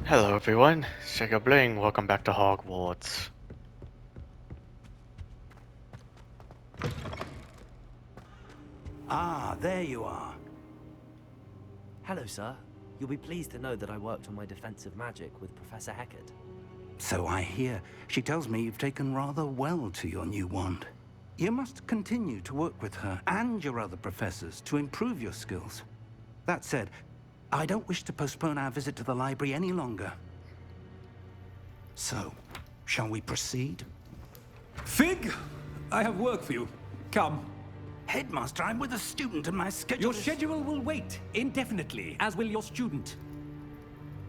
Hello everyone, Sega Bling, welcome back to Hogwarts. Ah, there you are. Hello, sir. You'll be pleased to know that I worked on my defensive magic with Professor Hecat. So I hear. She tells me you've taken rather well to your new wand. You must continue to work with her and your other professors to improve your skills. That said, I don't wish to postpone our visit to the library any longer. So, shall we proceed? Fig, I have work for you. Come. Headmaster, I'm with a student and my schedule Your is... schedule will wait indefinitely, as will your student.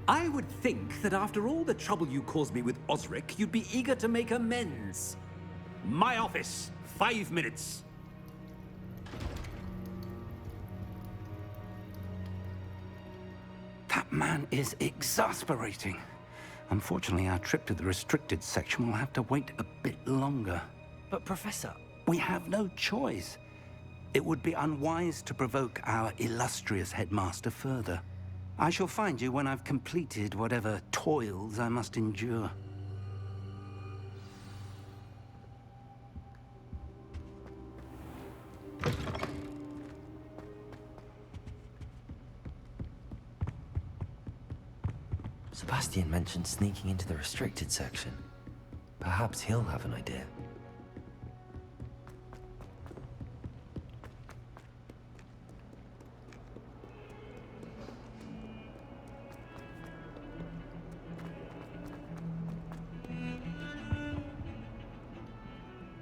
I would think that after all the trouble you caused me with Osric, you'd be eager to make amends. My office, 5 minutes. That man is exasperating. Unfortunately, our trip to the restricted section will have to wait a bit longer. But, Professor... We have no choice. It would be unwise to provoke our illustrious headmaster further. I shall find you when I've completed whatever toils I must endure. Sebastian mentioned sneaking into the restricted section. Perhaps he'll have an idea.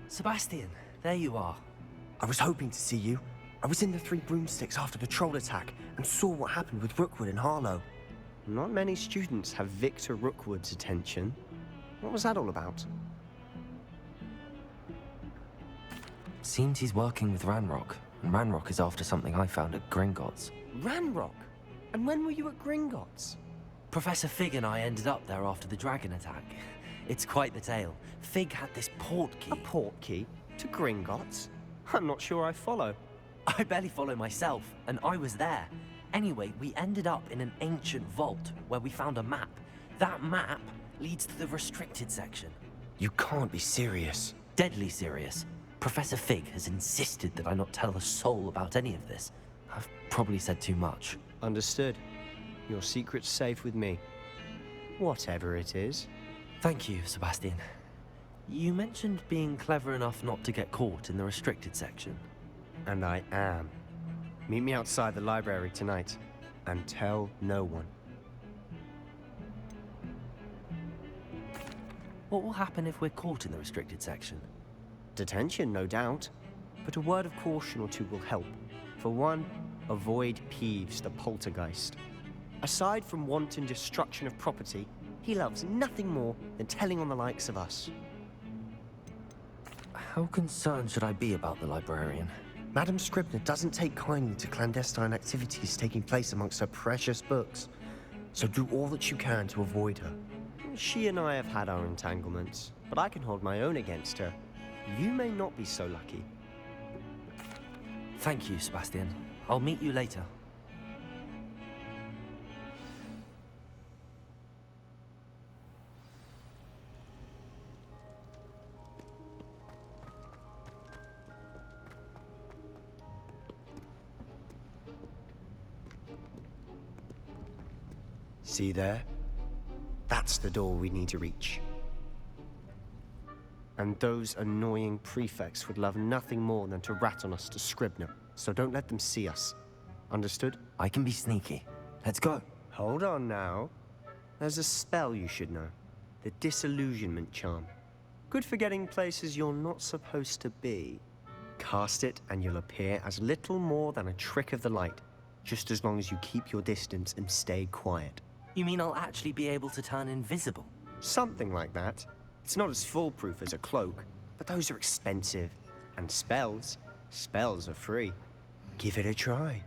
Sebastian, there you are. I was hoping to see you. I was in the Three Broomsticks after the troll attack and saw what happened with Rookwood and Harlow. Not many students have Victor Rookwood's attention. What was that all about? Seems he's working with Ranrock, and Ranrock is after something I found at Gringotts. Ranrock? And when were you at Gringotts? Professor Fig and I ended up there after the dragon attack. It's quite the tale. Fig had this port key. A port key? To Gringotts? I'm not sure I follow. I barely follow myself, and I was there. Anyway, we ended up in an ancient vault where we found a map. That map leads to the restricted section. You can't be serious. Deadly serious. Professor Fig has insisted that I not tell a soul about any of this. I've probably said too much. Understood. Your secret's safe with me. Whatever it is. Thank you, Sebastian. You mentioned being clever enough not to get caught in the restricted section. And I am. Meet me outside the library tonight, and tell no one. What will happen if we're caught in the restricted section? Detention, no doubt. But a word of caution or two will help. For one, avoid Peeves, the poltergeist. Aside from wanton destruction of property, he loves nothing more than telling on the likes of us. How concerned should I be about the librarian? Madame Scribner doesn't take kindly to clandestine activities taking place amongst her precious books. So do all that you can to avoid her. She and I have had our entanglements, but I can hold my own against her. You may not be so lucky. Thank you, Sebastian. I'll meet you later. See there? That's the door we need to reach. And those annoying prefects would love nothing more than to rat on us to Scribner, so don't let them see us. Understood? I can be sneaky. Let's go. Hold on now. There's a spell you should know. The Disillusionment Charm. Good for getting places you're not supposed to be. Cast it and you'll appear as little more than a trick of the light, just as long as you keep your distance and stay quiet. You mean I'll actually be able to turn invisible? Something like that. It's not as foolproof as a cloak, but those are expensive. And spells are free. Give it a try.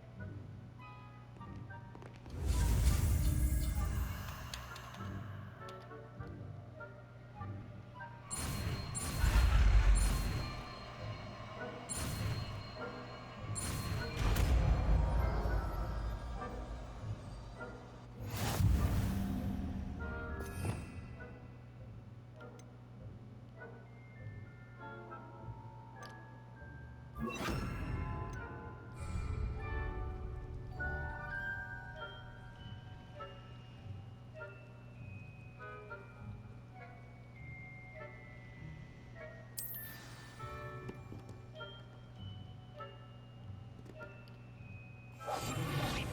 We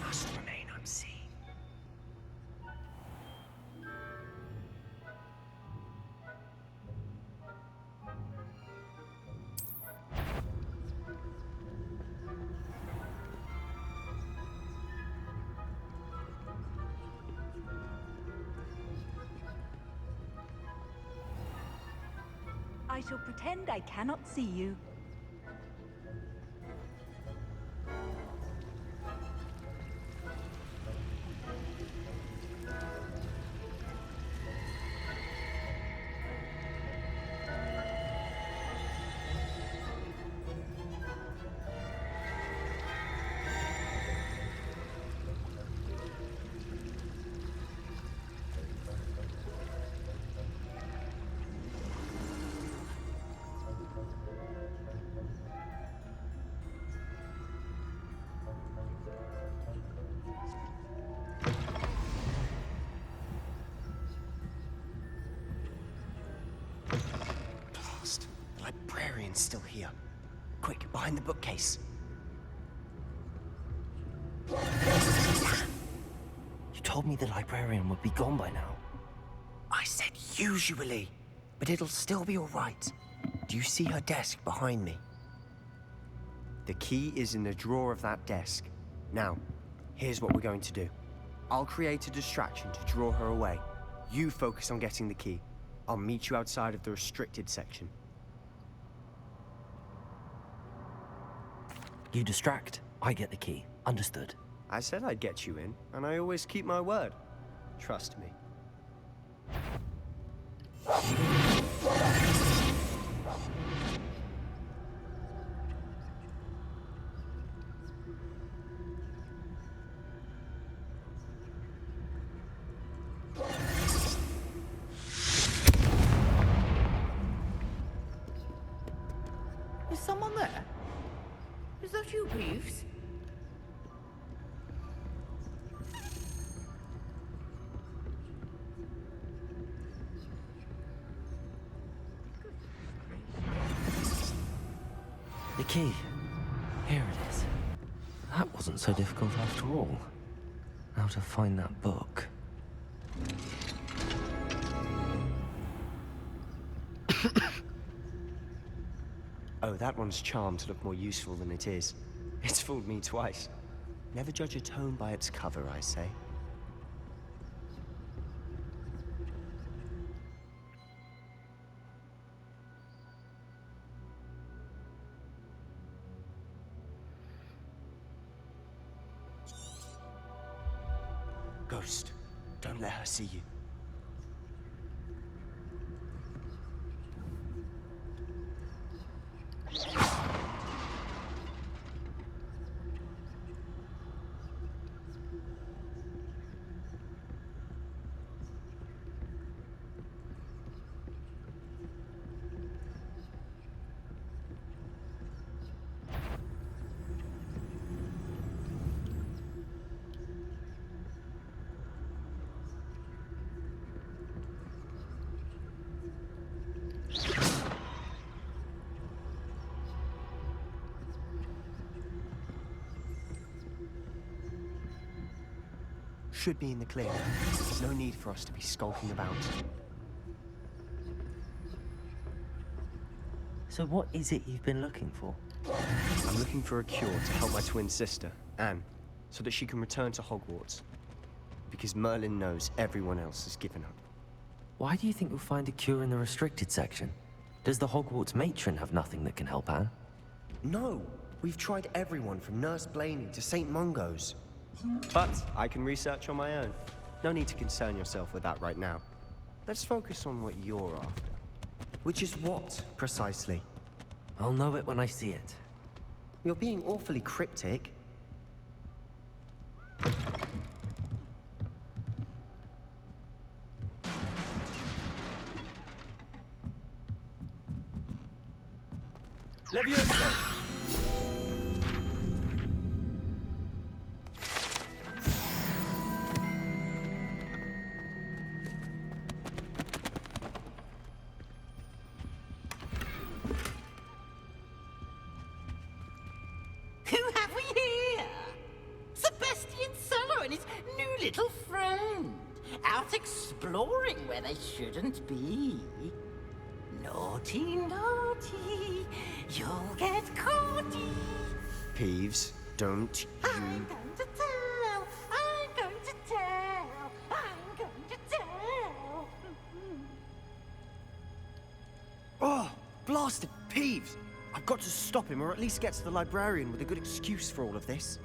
must remain unseen. I shall pretend I cannot see you. Blast. The librarian's still here. Quick, behind the bookcase. You told me the librarian would be gone by now. I said usually, but it'll still be all right. Do you see her desk behind me? The key is in the drawer of that desk. Now, here's what we're going to do. I'll create a distraction to draw her away. You focus on getting the key. I'll meet you outside of the restricted section. You distract, I get the key. Understood. I said I'd get you in, and I always keep my word. Trust me. Is someone there? Is that you, Peeves? The key. Here it is. That wasn't so difficult after all. Now to find that book. Oh, that one's charmed to look more useful than it is. It's fooled me twice. Never judge a tome by its cover, I say. Ghost, don't let her see you. Should be in the clear. There's no need for us to be skulking about. So what is it you've been looking for? I'm looking for a cure to help my twin sister, Anne, so that she can return to Hogwarts. Because Merlin knows everyone else has given up. Why do you think you'll find a cure in the restricted section? Does the Hogwarts matron have nothing that can help Anne? No! We've tried everyone from Nurse Blaney to St. Mungo's. But I can research on my own. No need to concern yourself with that right now. Let's focus on what you're after. Which is what, precisely? I'll know it when I see it. You're being awfully cryptic. Leviosa! Who have we here? Sebastian Cello and his new little friend. Out exploring where they shouldn't be. Naughty, naughty. You'll get caughty. Peeves, don't I'm you... going to tell. I'm going to tell. I'm going to tell. Oh, blasted Peeves! I've got to stop him, or at least get to the librarian with a good excuse for all of this.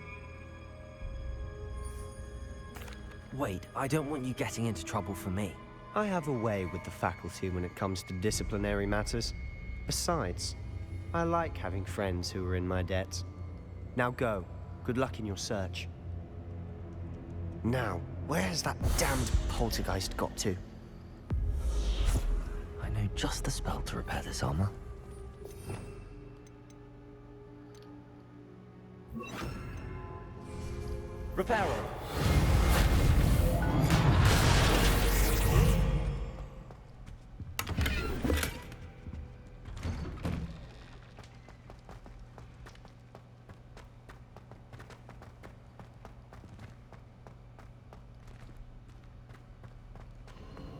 Wait, I don't want you getting into trouble for me. I have a way with the faculty when it comes to disciplinary matters. Besides, I like having friends who are in my debt. Now go. Good luck in your search. Now, where's that damned poltergeist got to? I know just the spell to repair this armor. Reparo!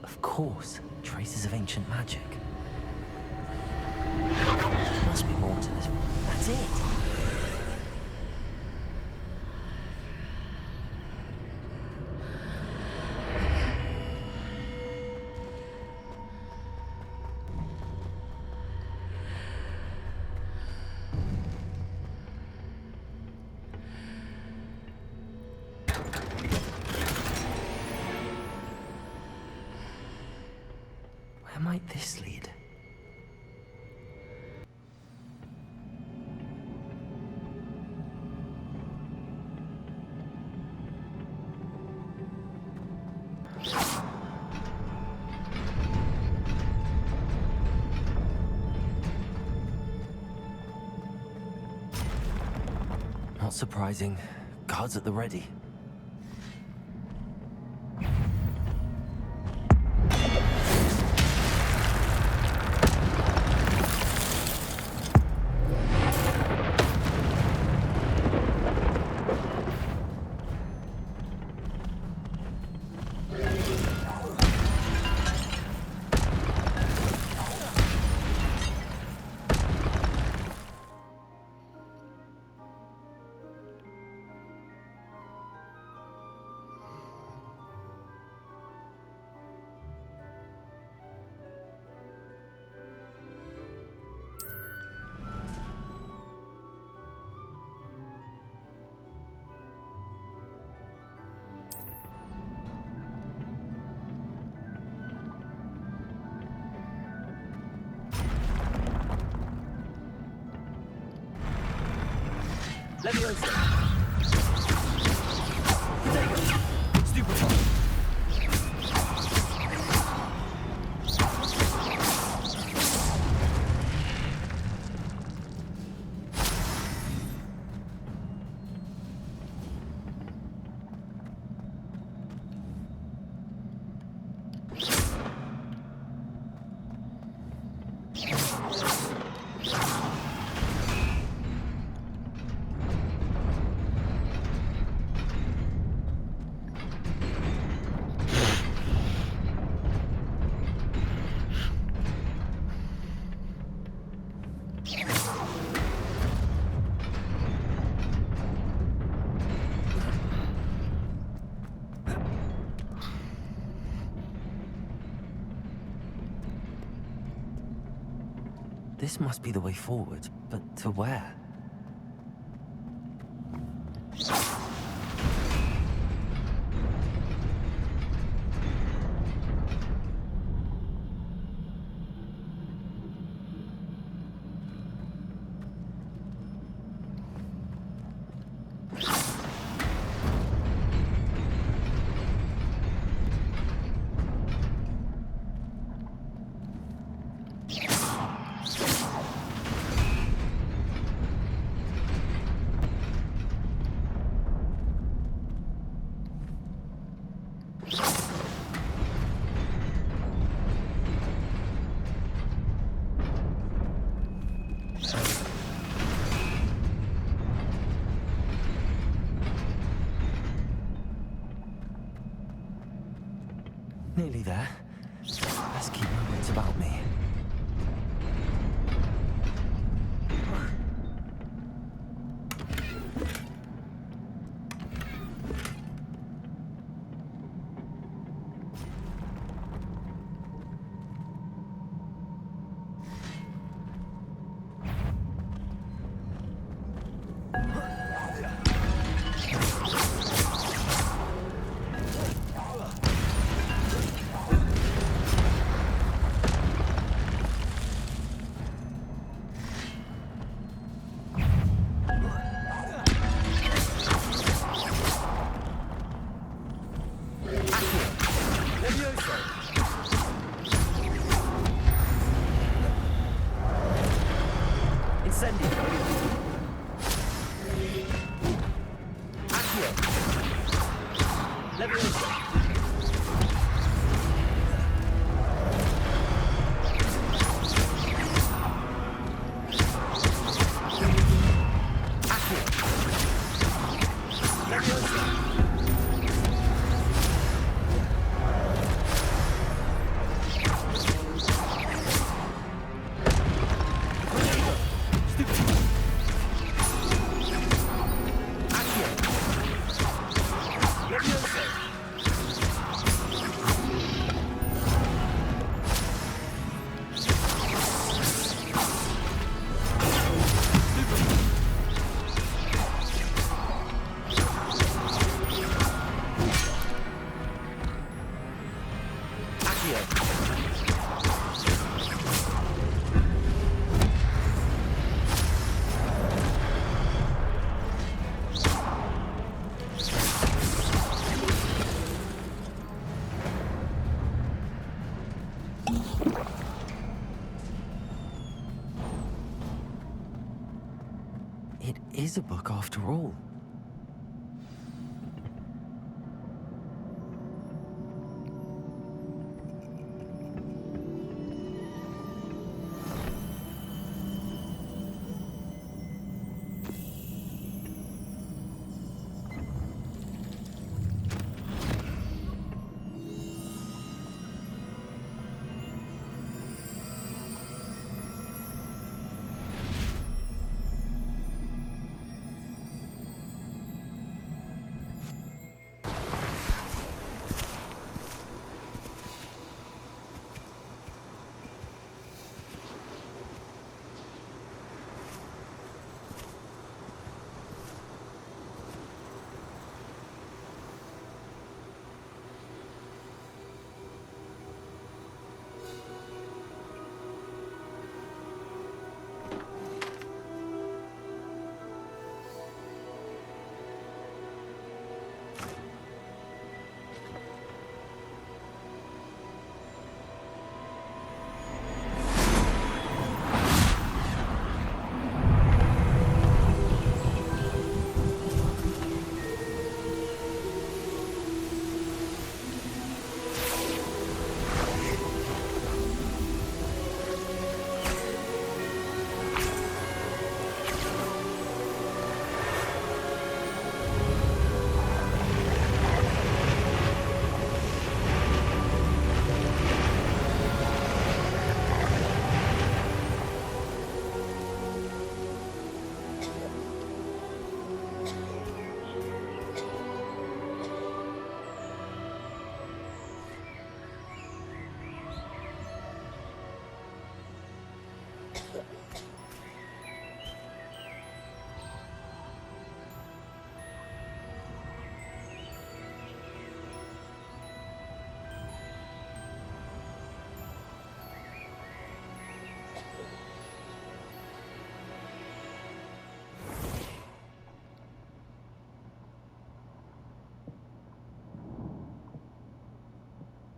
Of course, traces of ancient magic. There must be more to this. That's it! Where might this lead? Not surprising. Guards at the ready. Leviosa! Stupefy! This must be the way forward, but to where? Nearly there. Let's keep my wits about me. It is a book after all.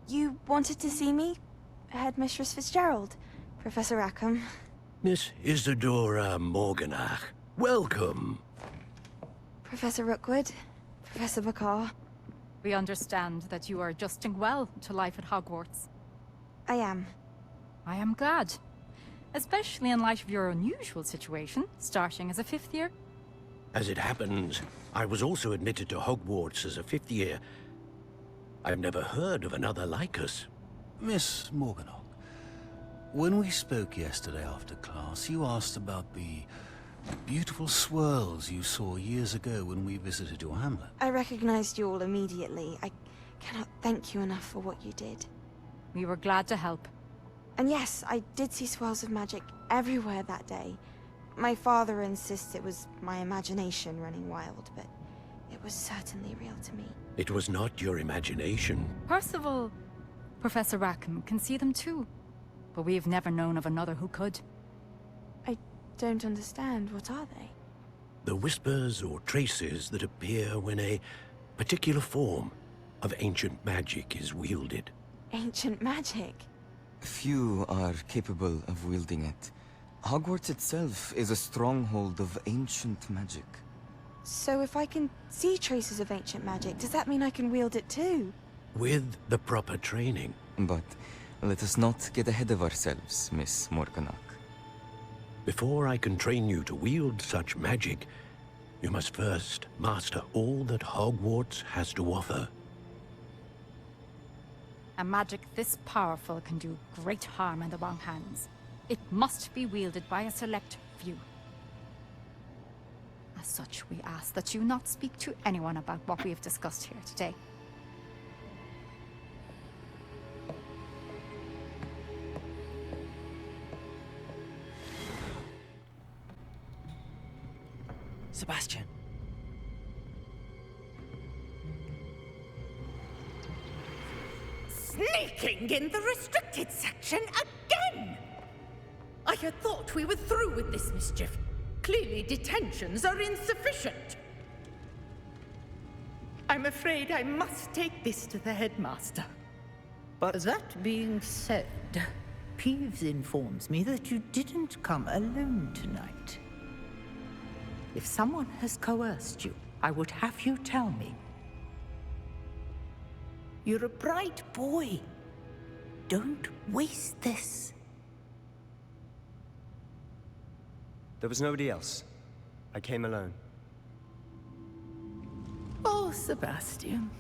You wanted to see me? Headmistress Fitzgerald? Professor Rackham? Miss Isadora Morganach, welcome. Professor Rookwood? Professor Bakar? We understand that you are adjusting well to life at Hogwarts. I am. I am glad. Especially in light of your unusual situation, starting as a fifth year. As it happens, I was also admitted to Hogwarts as a fifth year. I've never heard of another like us. Miss Morganach, when we spoke yesterday after class, you asked about the beautiful swirls you saw years ago when we visited your hamlet. I recognized you all immediately. I cannot thank you enough for what you did. We were glad to help. And yes, I did see swirls of magic everywhere that day. My father insists it was my imagination running wild, but it was certainly real to me. It was not your imagination. Percival, Professor Rackham can see them too. But we have never known of another who could. I don't understand. What are they? The whispers or traces that appear when a particular form of ancient magic is wielded. Ancient magic? Few are capable of wielding it. Hogwarts itself is a stronghold of ancient magic. So if I can see traces of ancient magic, does that mean I can wield it too? With the proper training. But let us not get ahead of ourselves, Miss Morganach. Before I can train you to wield such magic, you must first master all that Hogwarts has to offer. A magic this powerful can do great harm in the wrong hands. It must be wielded by a select few. As such, we ask that you not speak to anyone about what we have discussed here today. Sebastian. Sneaking in the restricted section again! I had thought we were through with this mischief. Clearly detentions are insufficient. I'm afraid I must take this to the headmaster. But that being said, Peeves informs me that you didn't come alone tonight. If someone has coerced you, I would have you tell me. You're a bright boy. Don't waste this. There was nobody else. I came alone. Oh, Sebastian.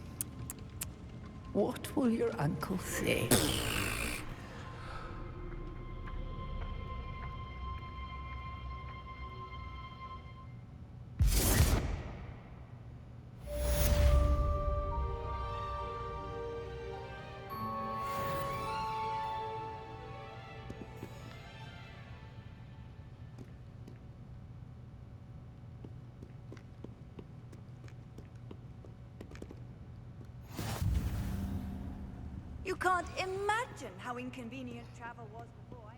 What will your uncle say? You can't imagine how inconvenient travel was before I...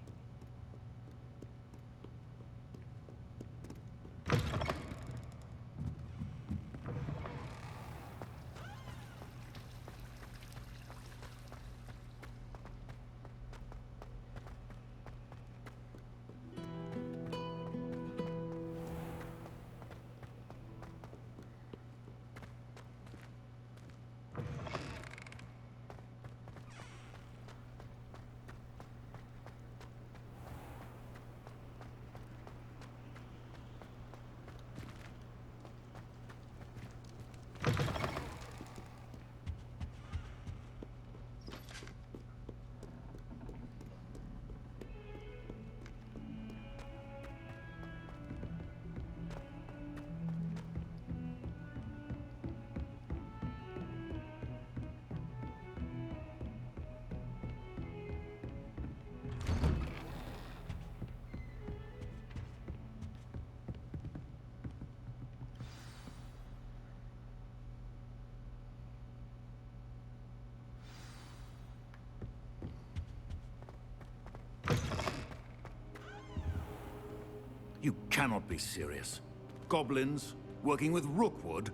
You cannot be serious. Goblins working with Rookwood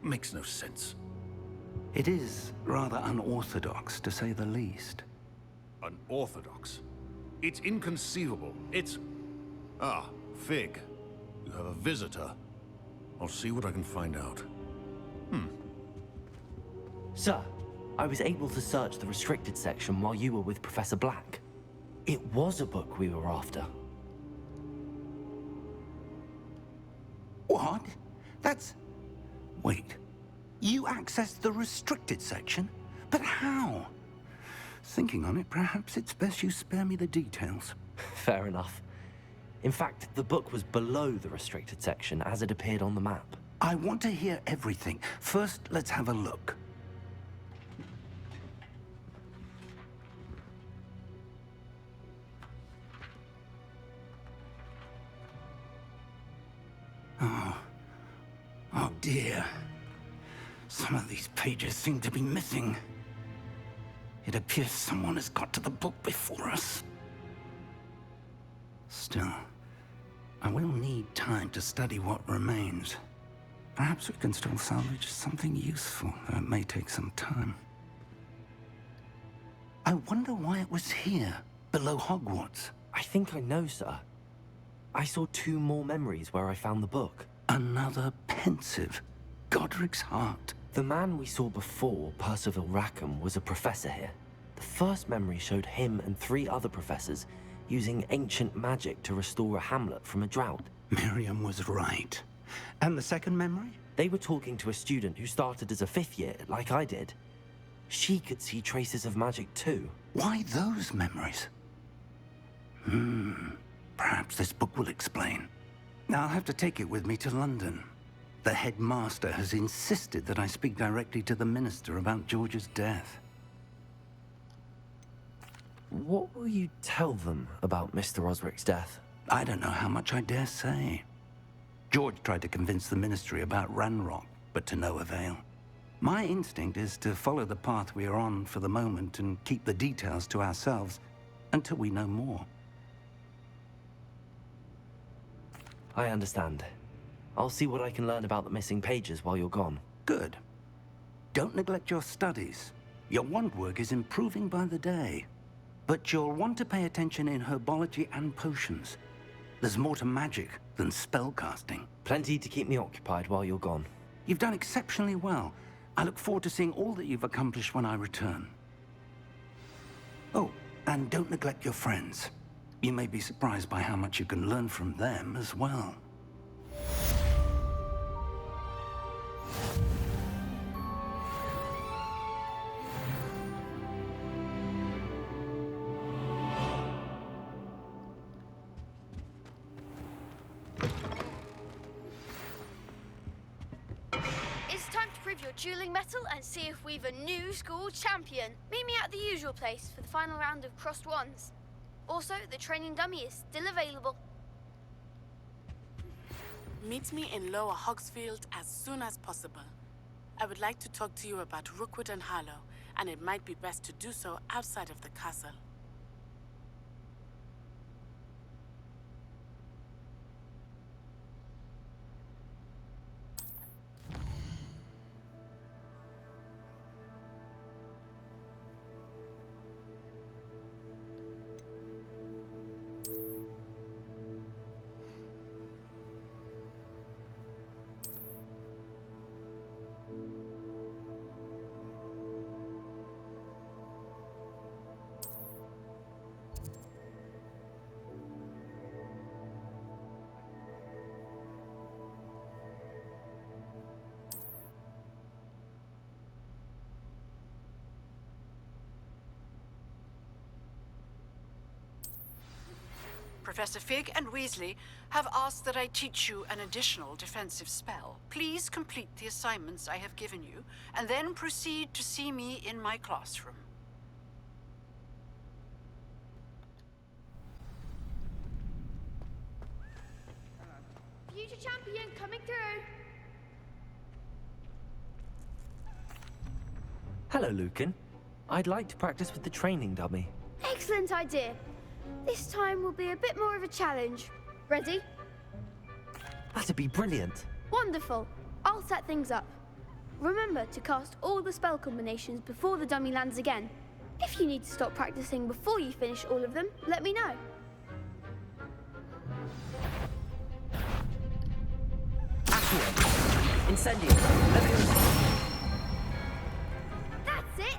makes no sense. It is rather unorthodox, to say the least. Unorthodox? It's inconceivable. It's... Ah, Fig. You have a visitor. I'll see what I can find out. Sir, I was able to search the restricted section while you were with Professor Black. It was a book we were after. What? That's... Wait. You accessed the restricted section? But how? Thinking on it, perhaps it's best you spare me the details. Fair enough. In fact, the book was below the restricted section as it appeared on the map. I want to hear everything. First, let's have a look. Oh dear. Some of these pages seem to be missing. It appears someone has got to the book before us. Still, I will need time to study what remains. Perhaps we can still salvage something useful, though it may take some time. I wonder why it was here, below Hogwarts. I think I know, sir. I saw 2 more memories where I found the book. Another pensive. Godric's heart. The man we saw before, Percival Rackham, was a professor here. The first memory showed him and 3 other professors using ancient magic to restore a hamlet from a drought. Miriam was right. And the second memory? They were talking to a student who started as a 5th year, like I did. She could see traces of magic too. Why those memories? Perhaps this book will explain. Now I'll have to take it with me to London. The headmaster has insisted that I speak directly to the minister about George's death. What will you tell them about Mr. Osric's death? I don't know how much I dare say. George tried to convince the ministry about Ranrock, but to no avail. My instinct is to follow the path we are on for the moment and keep the details to ourselves until we know more. I understand. I'll see what I can learn about the missing pages while you're gone. Good. Don't neglect your studies. Your wand work is improving by the day. But you'll want to pay attention in herbology and potions. There's more to magic than spellcasting. Plenty to keep me occupied while you're gone. You've done exceptionally well. I look forward to seeing all that you've accomplished when I return. Oh, and don't neglect your friends. You may be surprised by how much you can learn from them as well. It's time to prove your dueling mettle and see if we've a new school champion. Meet me at the usual place for the final round of crossed wands. Also, the training dummy is still available. Meet me in Lower Hogsfield as soon as possible. I would like to talk to you about Rookwood and Harlow, and it might be best to do so outside of the castle. Professor Fig and Weasley have asked that I teach you an additional defensive spell. Please complete the assignments I have given you, and then proceed to see me in my classroom. Future champion coming through. Hello, Lucan. I'd like to practice with the training dummy. Excellent idea. This time will be a bit more of a challenge. Ready? That'd be brilliant. Wonderful. I'll set things up. Remember to cast all the spell combinations before the dummy lands again. If you need to stop practicing before you finish all of them, let me know. Accio. Incendio. Leviosa. That's it!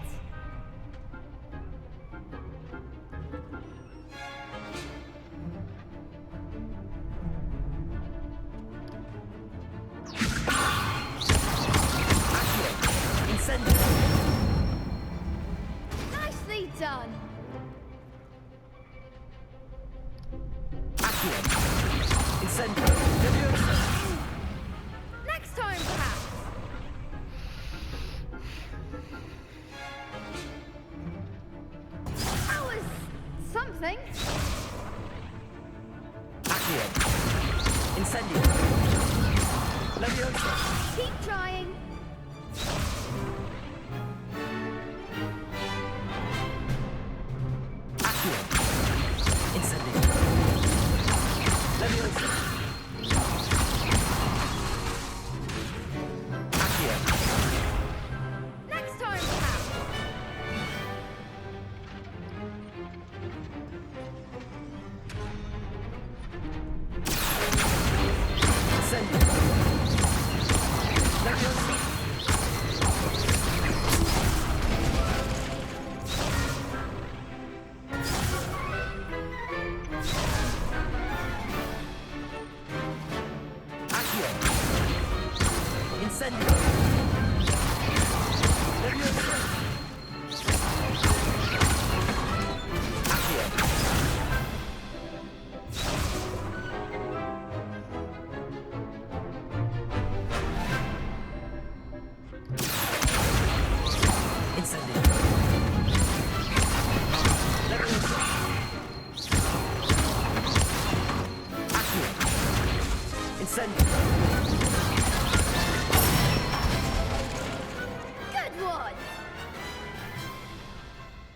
Good one!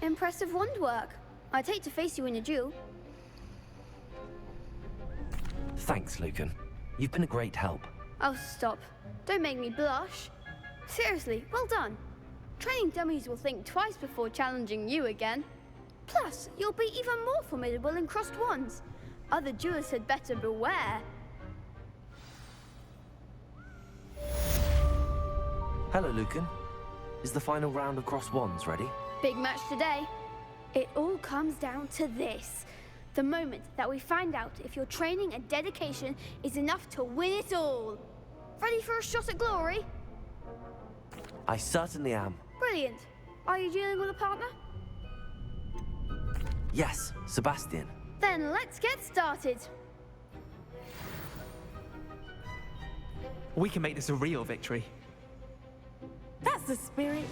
Impressive wand work. I'd hate to face you in a duel. Thanks, Lucan. You've been a great help. Oh, stop. Don't make me blush. Seriously, well done. Training dummies will think twice before challenging you again. Plus, you'll be even more formidable in crossed wands. Other duelists had better beware. Hello, Lucan. Is the final round of cross wands ready? Big match today. It all comes down to this. The moment that we find out if your training and dedication is enough to win it all. Ready for a shot at glory? I certainly am. Brilliant. Are you dealing with a partner? Yes, Sebastian. Then let's get started. We can make this a real victory. That's the spirit.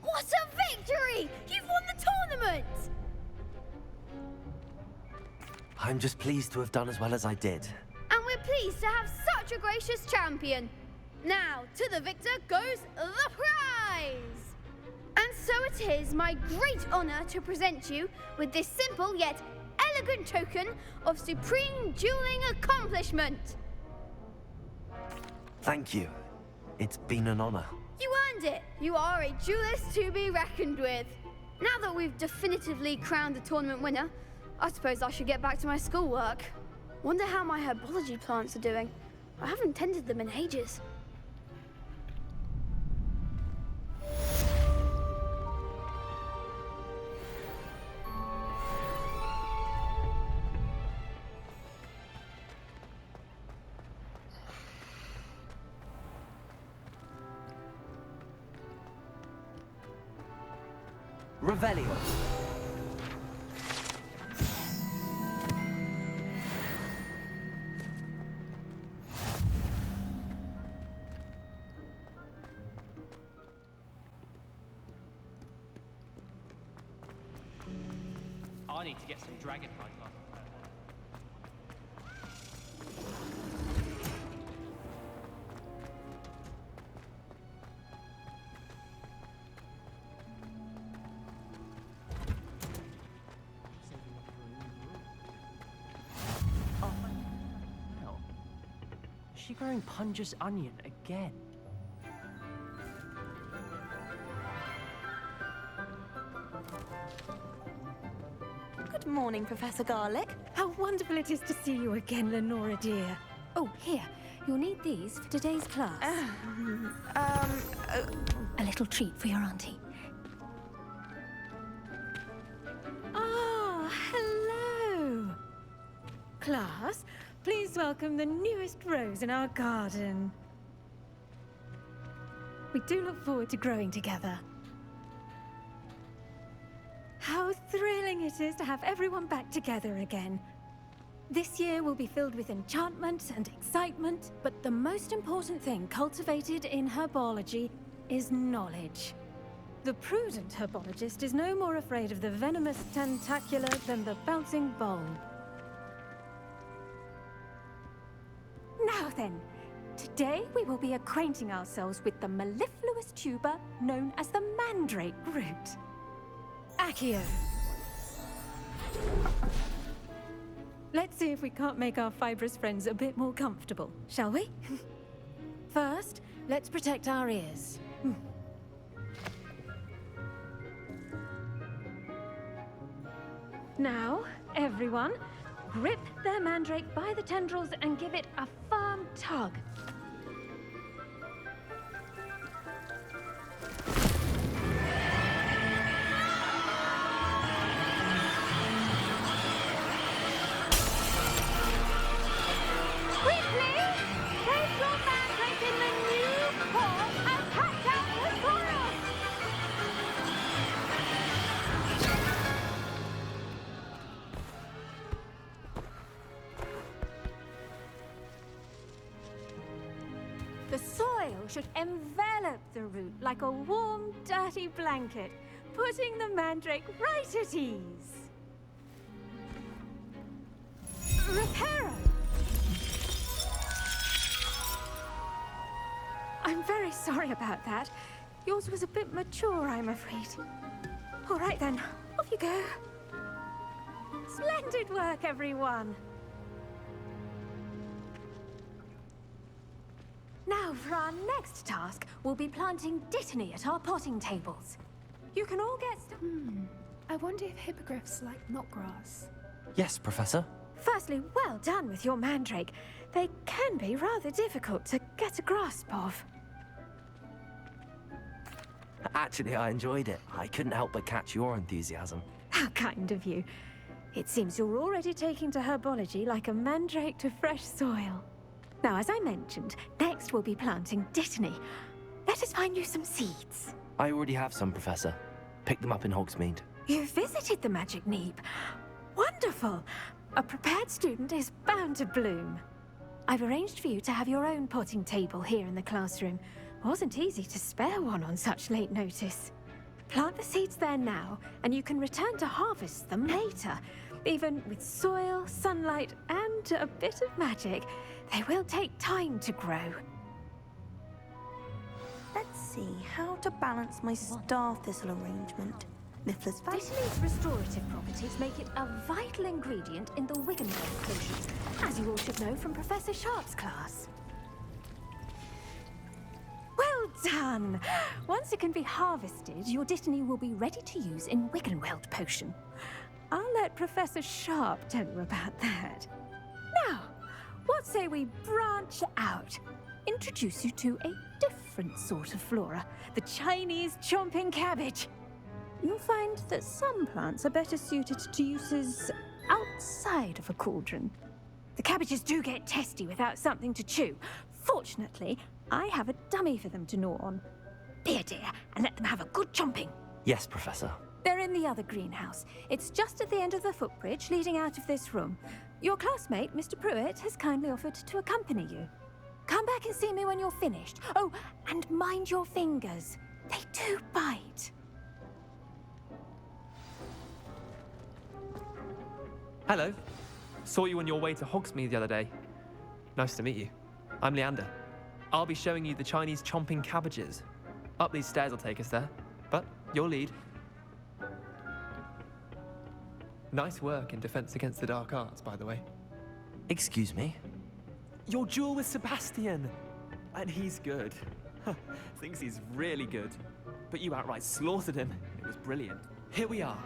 What a victory! You've won the tournament! I'm just pleased to have done as well as I did. And we're pleased to have such a gracious champion. Now, to the victor goes the prize! And so it is my great honor to present you with this simple yet elegant token of supreme dueling accomplishment. Thank you. It's been an honor. You earned it. You are a duelist to be reckoned with. Now that we've definitively crowned the tournament winner, I suppose I should get back to my schoolwork. Wonder how my herbology plants are doing. I haven't tended them in ages. Revelio. I need to get some dragonfly classes. Is she growing Punja's onion again? Good morning, Professor Garlick. How wonderful it is to see you again, Lenora dear. Oh, here. You'll need these for today's class. A little treat for your auntie. Ah, hello. Class, please welcome the newest rose in our garden. We do look forward to growing together. How thrilling it is to have everyone back together again. This year will be filled with enchantment and excitement, but the most important thing cultivated in herbology is knowledge. The prudent herbologist is no more afraid of the venomous tentacula than the bouncing bulb. Now then, today we will be acquainting ourselves with the mellifluous tuber known as the mandrake root. Accio. Let's see if we can't make our fibrous friends a bit more comfortable, shall we? First, let's protect our ears. Now, everyone, grip their mandrake by the tendrils and give it a firm tug. The soil should envelop the root like a warm, dirty blanket, putting the mandrake right at ease. Reparo! I'm very sorry about that. Yours was a bit mature, I'm afraid. All right then, off you go. Splendid work, everyone! Now, for our next task, we'll be planting dittany at our potting tables. You can all get I wonder if hippogriffs like knotgrass. Yes, Professor. Firstly, well done with your mandrake. They can be rather difficult to get a grasp of. Actually, I enjoyed it. I couldn't help but catch your enthusiasm. How kind of you. It seems you're already taking to herbology like a mandrake to fresh soil. Now, as I mentioned, next we'll be planting dittany. Let us find you some seeds. I already have some, Professor. Picked them up in Hogsmeade. You visited the Magic Neep. Wonderful! A prepared student is bound to bloom. I've arranged for you to have your own potting table here in the classroom. Wasn't easy to spare one on such late notice. Plant the seeds there now, and you can return to harvest them later. Even with soil, sunlight, and a bit of magic, they will take time to grow. Let's see how to balance my star thistle arrangement. Niffler's Dittany's restorative properties make it a vital ingredient in the Wiggenweld potion, as you all should know from Professor Sharp's class. Well done! Once it can be harvested, your dittany will be ready to use in Wiggenweld potion. I'll let Professor Sharp tell you about that. Now, what say we branch out? Introduce you to a different sort of flora, the Chinese chomping cabbage. You'll find that some plants are better suited to uses outside of a cauldron. The cabbages do get testy without something to chew. Fortunately, I have a dummy for them to gnaw on. Be a dear and let them have a good chomping. Yes, Professor. They're in the other greenhouse. It's just at the end of the footbridge leading out of this room. Your classmate, Mr. Pruitt, has kindly offered to accompany you. Come back and see me when you're finished. Oh, and mind your fingers. They do bite. Hello. Saw you on your way to Hogsmeade the other day. Nice to meet you. I'm Leander. I'll be showing you the Chinese chomping cabbages. Up these stairs will take us there, but you'll lead. Nice work in Defense Against the Dark Arts, by the way. Excuse me? Your duel with Sebastian! And he's good. Thinks he's really good. But you outright slaughtered him. It was brilliant. Here we are.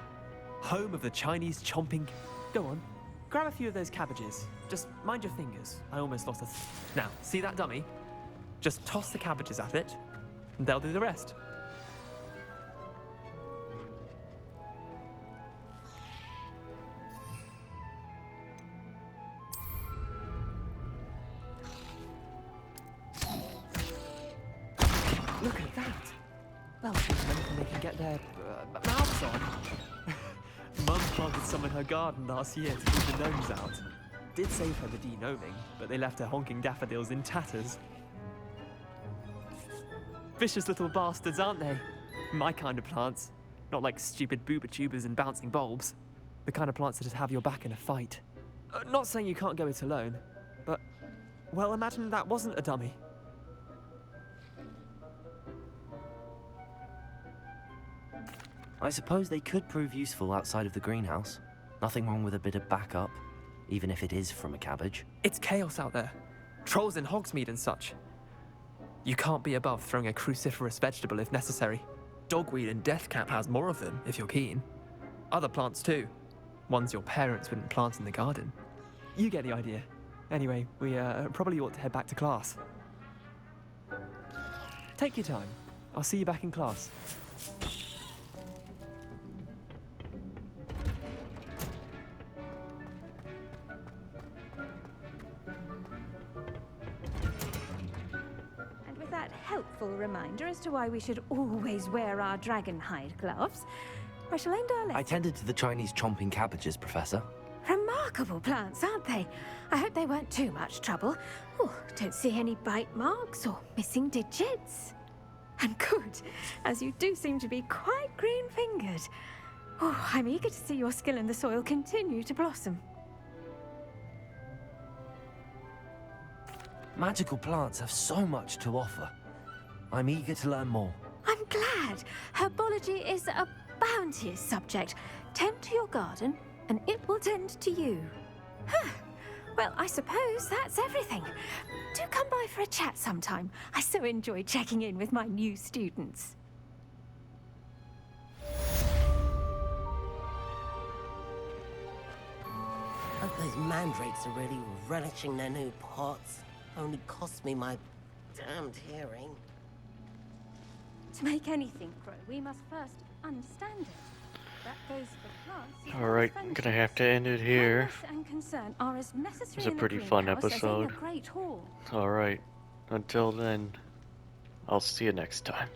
Home of the Chinese chomping... Go on. Grab a few of those cabbages. Just mind your fingers. I almost lost a... Now, see that dummy? Just toss the cabbages at it, and they'll do the rest. Look at that! That'll teach them anything they can get their mouths on. Mum planted some in her garden last year to keep the gnomes out. Did save her the de-gnoming, but they left her honking daffodils in tatters. Vicious little bastards, aren't they? My kind of plants. Not like stupid booba tubers and bouncing bulbs. The kind of plants that just have your back in a fight. Not saying you can't go it alone, but... Well, imagine that wasn't a dummy. I suppose they could prove useful outside of the greenhouse. Nothing wrong with a bit of backup, even if it is from a cabbage. It's chaos out there. Trolls in Hogsmeade and such. You can't be above throwing a cruciferous vegetable if necessary. Dogweed and deathcap has more of them, if you're keen. Other plants too. Ones your parents wouldn't plant in the garden. You get the idea. Anyway, we probably ought to head back to class. Take your time. I'll see you back in class. Helpful reminder as to why we should always wear our dragonhide gloves, I shall end our lesson. I tended to the Chinese chomping cabbages, Professor. Remarkable plants, aren't they? I hope they weren't too much trouble. Oh, don't see any bite marks or missing digits. And good, as you do seem to be quite green-fingered. Oh, I'm eager to see your skill in the soil continue to blossom. Magical plants have so much to offer. I'm eager to learn more. I'm glad. Herbology is a bounteous subject. Tend to your garden, and it will tend to you. Huh. Well, I suppose that's everything. Do come by for a chat sometime. I so enjoy checking in with my new students. Hope those mandrakes are really relishing their new pots. Only cost me my damned hearing. To make anything grow, we must first understand it. That goes for plants. Alright, I'm gonna have to end it here. And concern are as necessary It was a in the pretty fun greenhouse as in episode. the Great Hall. Alright, until then, I'll see you next time.